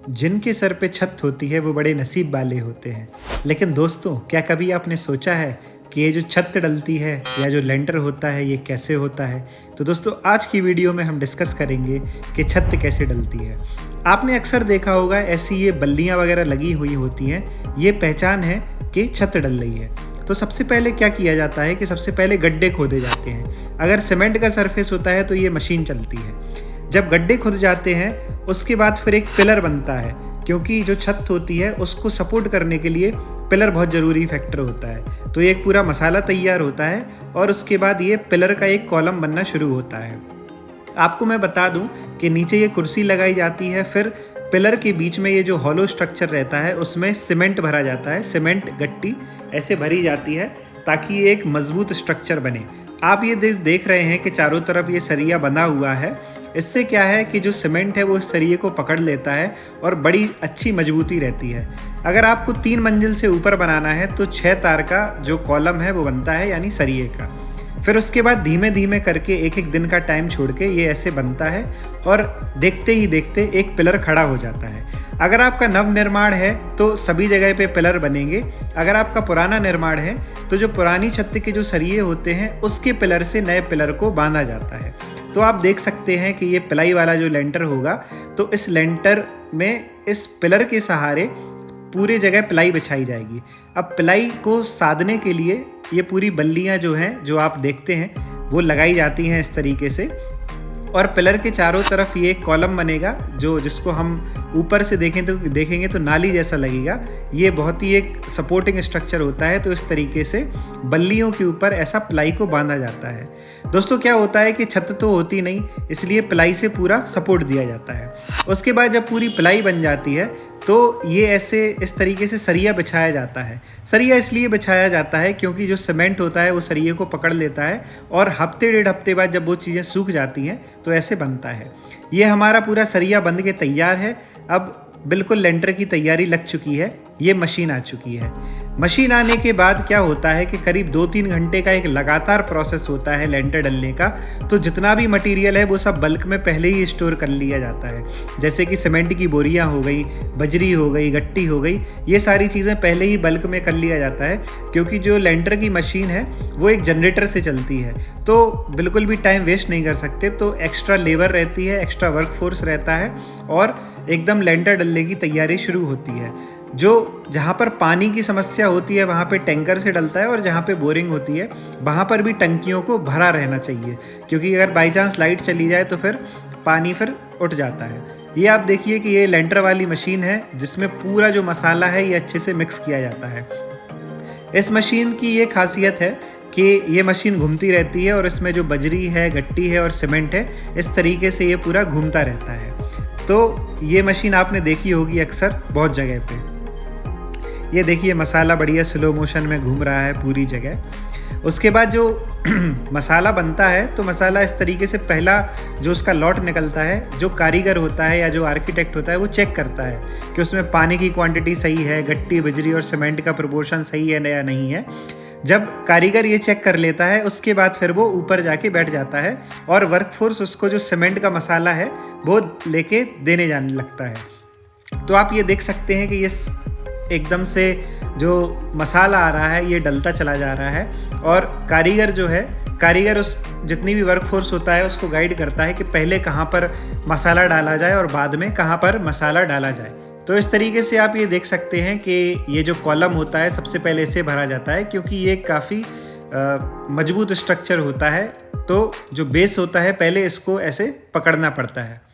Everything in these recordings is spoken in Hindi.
जिनके सर पे छत होती है वो बड़े नसीब वाले होते हैं। लेकिन दोस्तों, क्या कभी आपने सोचा है कि ये जो छत डलती है या जो लेंटर होता है ये कैसे होता है? तो दोस्तों, आज की वीडियो में हम डिस्कस करेंगे कि छत कैसे डलती है। आपने अक्सर देखा होगा ऐसी ये बल्लियाँ वगैरह लगी हुई होती हैं, ये पहचान है कि छत डल रही है। तो सबसे पहले क्या किया जाता है कि सबसे पहले गड्ढे खोदे जाते हैं। अगर सीमेंट का सरफेस होता है तो ये मशीन चलती है। जब गड्ढे खुद जाते हैं उसके बाद फिर एक पिलर बनता है, क्योंकि जो छत होती है उसको सपोर्ट करने के लिए पिलर बहुत ज़रूरी फैक्टर होता है। तो ये एक पूरा मसाला तैयार होता है और उसके बाद ये पिलर का एक कॉलम बनना शुरू होता है। आपको मैं बता दूं कि नीचे ये कुर्सी लगाई जाती है, फिर पिलर के बीच में ये जो हॉलो स्ट्रक्चर रहता है उसमें सीमेंट भरा जाता है। सीमेंट गट्टी ऐसे भरी जाती है ताकि ये एक मजबूत स्ट्रक्चर बने। आप ये देख रहे हैं कि चारों तरफ ये सरिया बंधा हुआ है। इससे क्या है कि जो सीमेंट है वो इस सरिये को पकड़ लेता है और बड़ी अच्छी मजबूती रहती है। अगर आपको 3 मंजिल से ऊपर बनाना है तो 6 तार का जो कॉलम है वो बनता है, यानी सरिये का। फिर उसके बाद धीमे धीमे करके एक एक दिन का टाइम छोड़ के ये ऐसे बनता है और देखते ही देखते एक पिलर खड़ा हो जाता है। अगर आपका नव निर्माण है तो सभी जगह पे पिलर बनेंगे। अगर आपका पुराना निर्माण है तो जो पुरानी छत के जो सरिये होते हैं उसके पिलर से नए पिलर को बांधा जाता है। तो आप देख सकते हैं कि ये प्लाई वाला जो लेंटर होगा तो इस लेंटर में इस पिलर के सहारे पूरे जगह प्लाई बिछाई जाएगी। अब प्लाई को साधने के लिए ये पूरी बल्लियाँ जो हैं, जो आप देखते हैं, वो लगाई जाती हैं इस तरीके से। और पिलर के चारों तरफ ये एक कॉलम बनेगा जिसको हम ऊपर से देखेंगे तो नाली जैसा लगेगा। ये बहुत ही एक सपोर्टिंग स्ट्रक्चर होता है। तो इस तरीके से बल्लियों के ऊपर ऐसा प्लाई को बांधा जाता है। दोस्तों, क्या होता है कि छत तो होती नहीं, इसलिए प्लाई से पूरा सपोर्ट दिया जाता है। उसके बाद जब पूरी प्लाई बन जाती है तो ये ऐसे इस तरीके से सरिया बिछाया जाता है। सरिया इसलिए बिछाया जाता है क्योंकि जो सीमेंट होता है वो सरिये को पकड़ लेता है और हफ्ते डेढ़ हफ्ते बाद जब वो चीज़ें सूख जाती हैं तो ऐसे बनता है। ये हमारा पूरा सरिया बन के तैयार है। अब बिल्कुल लेंटर की तैयारी लग चुकी है। ये मशीन आ चुकी है। मशीन आने के बाद क्या होता है कि करीब 2-3 घंटे का एक लगातार प्रोसेस होता है लेंटर डलने का। तो जितना भी मटेरियल है वो सब बल्क में पहले ही स्टोर कर लिया जाता है। जैसे कि सीमेंट की बोरियां हो गई, बजरी हो गई, गट्टी हो गई, ये सारी चीज़ें पहले ही बल्क में कर लिया जाता है। क्योंकि जो लेंटर की मशीन है वो एक जनरेटर से चलती है, तो बिल्कुल भी टाइम वेस्ट नहीं कर सकते। तो एक्स्ट्रा लेबर रहती है, एक्स्ट्रा वर्क फोर्स रहता है और एकदम लेंटर डलने की तैयारी शुरू होती है। जहाँ पर पानी की समस्या होती है वहाँ पे टैंकर से डलता है और जहाँ पे बोरिंग होती है वहाँ पर भी टंकियों को भरा रहना चाहिए, क्योंकि अगर बाई चांस लाइट चली जाए तो फिर पानी उठ जाता है। ये आप देखिए कि ये लेंटर वाली मशीन है जिसमें पूरा जो मसाला है ये अच्छे से मिक्स किया जाता है। इस मशीन की ये खासियत है कि ये मशीन घूमती रहती है और इसमें जो बजरी है, गट्टी है और सीमेंट है, इस तरीके से ये पूरा घूमता रहता है। तो ये मशीन आपने देखी होगी अक्सर बहुत जगह पे। ये देखिए मसाला बढ़िया स्लो मोशन में घूम रहा है पूरी जगह। उसके बाद जो मसाला बनता है तो मसाला इस तरीके से पहला जो उसका लॉट निकलता है, जो कारीगर होता है या जो आर्किटेक्ट होता है वो चेक करता है कि उसमें पानी की क्वांटिटी सही है, गट्टी, बजरी और सीमेंट का प्रोपोर्शन सही है या नहीं है। जब कारीगर ये चेक कर लेता है उसके बाद फिर वो ऊपर जाके बैठ जाता है और वर्कफोर्स उसको जो सीमेंट का मसाला है वो लेके देने जाने लगता है। तो आप ये देख सकते हैं कि ये एकदम से जो मसाला आ रहा है ये डलता चला जा रहा है और कारीगर उस जितनी भी वर्कफोर्स होता है उसको गाइड करता है कि पहले कहाँ पर मसाला डाला जाए और बाद में कहाँ पर मसाला डाला जाए। तो इस तरीके से आप ये देख सकते हैं कि ये जो कॉलम होता है सबसे पहले इसे भरा जाता है, क्योंकि ये काफ़ी मजबूत स्ट्रक्चर होता है। तो जो बेस होता है पहले इसको ऐसे पकड़ना पड़ता है।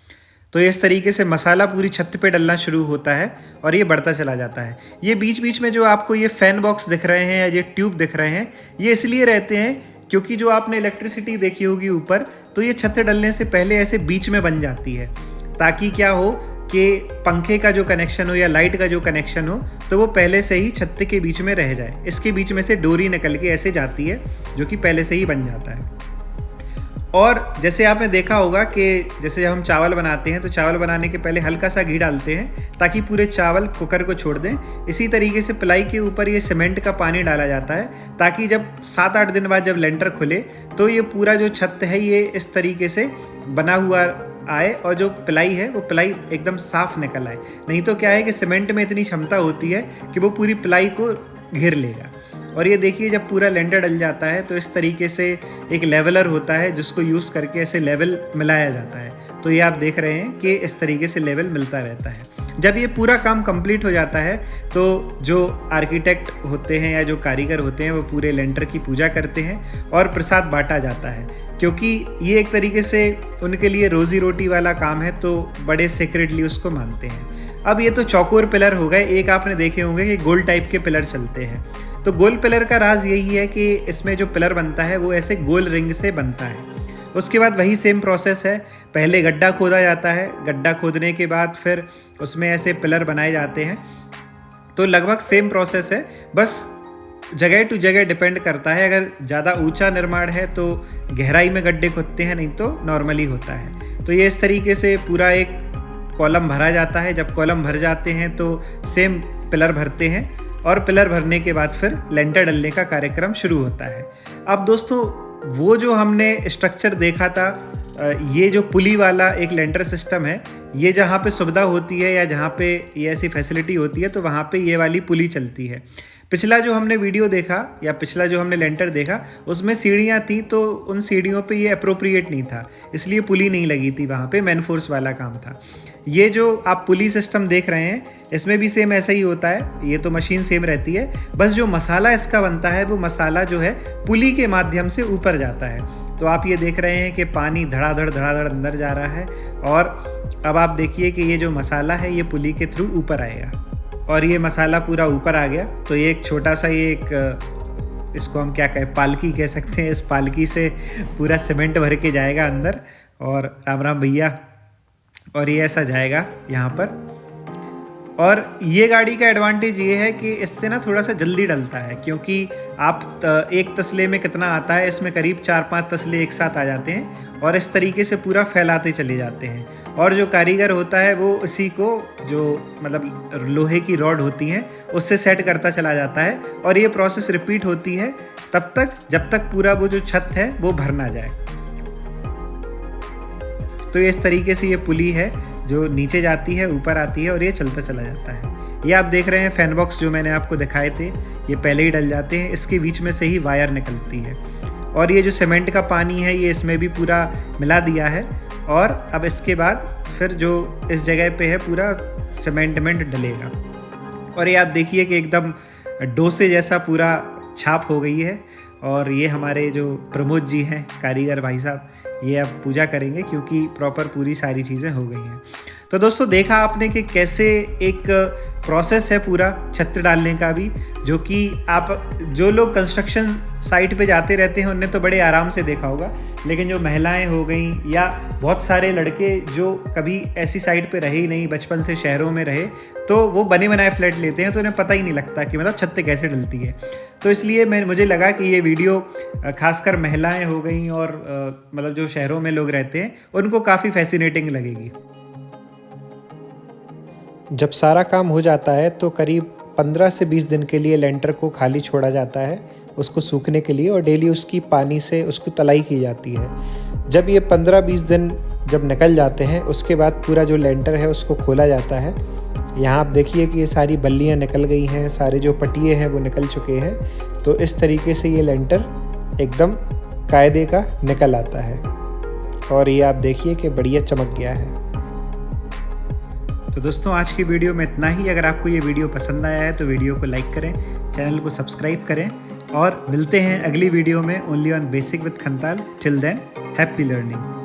तो इस तरीके से मसाला पूरी छत पे डलना शुरू होता है और ये बढ़ता चला जाता है। ये बीच बीच में जो आपको ये फैन बॉक्स दिख रहे हैं या ये ट्यूब दिख रहे हैं, ये इसलिए रहते हैं क्योंकि जो आपने इलेक्ट्रिसिटी देखी होगी ऊपर, तो ये छत डलने से पहले ऐसे बीच में बन जाती है, ताकि क्या हो कि पंखे का जो कनेक्शन हो या लाइट का जो कनेक्शन हो तो वो पहले से ही छत के बीच में रह जाए। इसके बीच में से डोरी निकल के ऐसे जाती है जो कि पहले से ही बन जाता है। और जैसे आपने देखा होगा कि जैसे हम चावल बनाते हैं तो चावल बनाने के पहले हल्का सा घी डालते हैं ताकि पूरे चावल कुकर को छोड़ दें। इसी तरीके से प्लाई के ऊपर ये सीमेंट का पानी डाला जाता है ताकि जब 7-8 दिन बाद जब लेंटर खुले तो ये पूरा जो छत है ये इस तरीके से बना हुआ आए और जो पिलाई है वो पिलाई एकदम साफ निकल आए। नहीं तो क्या है कि सीमेंट में इतनी क्षमता होती है कि वो पूरी पिलाई को घेर लेगा। और ये देखिए जब पूरा लेंटर डल जाता है तो इस तरीके से एक लेवलर होता है जिसको यूज़ करके ऐसे लेवल मिलाया जाता है। तो ये आप देख रहे हैं कि इस तरीके से लेवल मिलता रहता है। जब ये पूरा काम कंप्लीट हो जाता है तो जो आर्किटेक्ट होते हैं या जो कारीगर होते हैं वो पूरे लेंटर की पूजा करते हैं और प्रसाद बांटा जाता है, क्योंकि ये एक तरीके से उनके लिए रोज़ी रोटी वाला काम है, तो बड़े सीक्रेटली उसको मानते हैं। अब ये तो चौकोर पिलर हो गए। एक आपने देखे होंगे कि गोल टाइप के पिलर चलते हैं। तो गोल पिलर का राज यही है कि इसमें जो पिलर बनता है वो ऐसे गोल रिंग से बनता है। उसके बाद वही सेम प्रोसेस है, पहले गड्ढा खोदा जाता है, गड्ढा खोदने के बाद फिर उसमें ऐसे पिलर बनाए जाते हैं। तो लगभग सेम प्रोसेस है, बस जगह टू जगह डिपेंड करता है। अगर ज़्यादा ऊंचा निर्माण है तो गहराई में गड्ढे खोदते हैं, नहीं तो नॉर्मली होता है। तो ये इस तरीके से पूरा एक कॉलम भरा जाता है। जब कॉलम भर जाते हैं तो सेम पिलर भरते हैं और पिलर भरने के बाद फिर लेंटर डलने का कार्यक्रम शुरू होता है। अब दोस्तों वो जो हमने स्ट्रक्चर देखा था, ये जो पुली वाला एक लेंटर सिस्टम है, ये जहाँ पे सुविधा होती है या जहाँ पे ये ऐसी फैसिलिटी होती है तो वहाँ पे ये वाली पुली चलती है। पिछला जो हमने वीडियो देखा या पिछला जो हमने लेंटर देखा उसमें सीढ़ियाँ थी, तो उन सीढ़ियों पे ये अप्रोप्रिएट नहीं था, इसलिए पुली नहीं लगी थी, वहाँ पे मैन फोर्स वाला काम था। ये जो आप पुली सिस्टम देख रहे हैं इसमें भी सेम ऐसा ही होता है। ये तो मशीन सेम रहती है, बस जो मसाला इसका बनता है वो मसाला जो है पुली के माध्यम से ऊपर जाता है। तो आप ये देख रहे हैं कि पानी धड़ाधड़ अंदर जा रहा है और अब आप देखिए कि ये जो मसाला है ये पुली के थ्रू ऊपर आएगा और ये मसाला पूरा ऊपर आ गया। तो ये एक छोटा सा ये एक इसको हम क्या कहें, पालकी कह सकते हैं। इस पालकी से पूरा सीमेंट भर के जाएगा अंदर और राम राम भैया, और ये ऐसा जाएगा यहाँ पर। और ये गाड़ी का एडवांटेज ये है कि इससे ना थोड़ा सा जल्दी डलता है, क्योंकि आप एक तसले में कितना आता है, इसमें करीब 4-5 तसले एक साथ आ जाते हैं और इस तरीके से पूरा फैलाते चले जाते हैं। और जो कारीगर होता है वो इसी को जो मतलब लोहे की रॉड होती हैं उससे सेट करता चला जाता है और ये प्रोसेस रिपीट होती है तब तक जब तक पूरा वो जो छत है वो भर ना जाए। तो इस तरीके से ये पुली है जो नीचे जाती है, ऊपर आती है और ये चलता चला जाता है। ये आप देख रहे हैं फैन बॉक्स जो मैंने आपको दिखाए थे, ये पहले ही डल जाते हैं। इसके बीच में से ही वायर निकलती है और ये जो सीमेंट का पानी है ये इसमें भी पूरा मिला दिया है। और अब इसके बाद फिर जो इस जगह पे है पूरा सीमेंट डलेगा और ये आप देखिए कि एकदम डोसे जैसा पूरा छाप हो गई है। और ये हमारे जो प्रमोद जी हैं कारीगर भाई साहब, ये अब पूजा करेंगे क्योंकि प्रॉपर पूरी सारी चीज़ें हो गई हैं। तो दोस्तों देखा आपने कि कैसे एक प्रोसेस है पूरा छत डालने का भी, जो कि आप जो लोग कंस्ट्रक्शन साइट पे जाते रहते हैं उनने तो बड़े आराम से देखा होगा, लेकिन जो महिलाएं हो गई या बहुत सारे लड़के जो कभी ऐसी साइट पे रहे ही नहीं, बचपन से शहरों में रहे, तो वो बने बनाए फ्लैट लेते हैं तो उन्हें पता ही नहीं लगता कि मतलब छत कैसे डलती है। तो इसलिए मुझे लगा कि ये वीडियो खासकर महिलाएं हो गई और मतलब जो शहरों में लोग रहते हैं उनको काफ़ी फैसिनेटिंग लगेगी। जब सारा काम हो जाता है तो करीब 15 से 20 दिन के लिए लेंटर को खाली छोड़ा जाता है उसको सूखने के लिए, और डेली उसकी पानी से उसको तलाई की जाती है। जब ये 15-20 दिन जब निकल जाते हैं उसके बाद पूरा जो लेंटर है उसको खोला जाता है। यहाँ आप देखिए कि ये सारी बल्लियाँ निकल गई हैं, सारे जो पटिए हैं वो निकल चुके हैं। तो इस तरीके से ये लेंटर एकदम कायदे का निकल आता है और ये आप देखिए कि बढ़िया चमक गया है। तो दोस्तों आज की वीडियो में इतना ही। अगर आपको ये वीडियो पसंद आया है तो वीडियो को लाइक करें, चैनल को सब्सक्राइब करें और मिलते हैं अगली वीडियो में ओनली ऑन बेसिक विद खंताल। Till then happy learning.